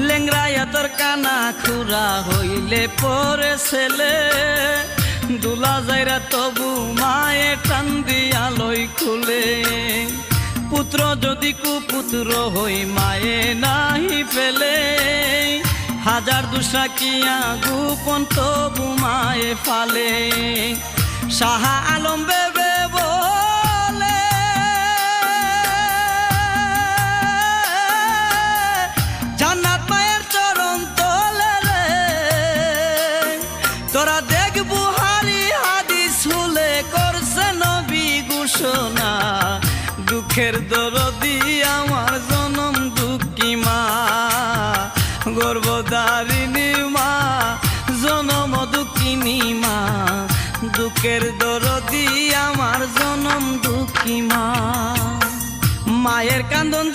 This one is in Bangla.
লেংরাইয়া তোর কানা খুরা হইলে পরে ছেলে দুলা যাইরা তবু মায়ে টান দিয়া লই খুলে পুত্র যদি কুপুত্র হই মায়ে নাহি ফেলে হাজার দুসা কিয়া গোপন তবু মায়ে ফালে শাহ আলম বেবে বলে জান্নাত মায়ের চরণ তলে রে তোরা দেখ বুহারি হাদিস হুলে করছে নবী ঘোষণা দুঃখের দরদি আমার জনম দুঃখী মা গর্ভধারিণী মা জনম দুঃখিনী মা দুঃখের দরদি আমার জনম দুঃখী মা মায়ের কান্দন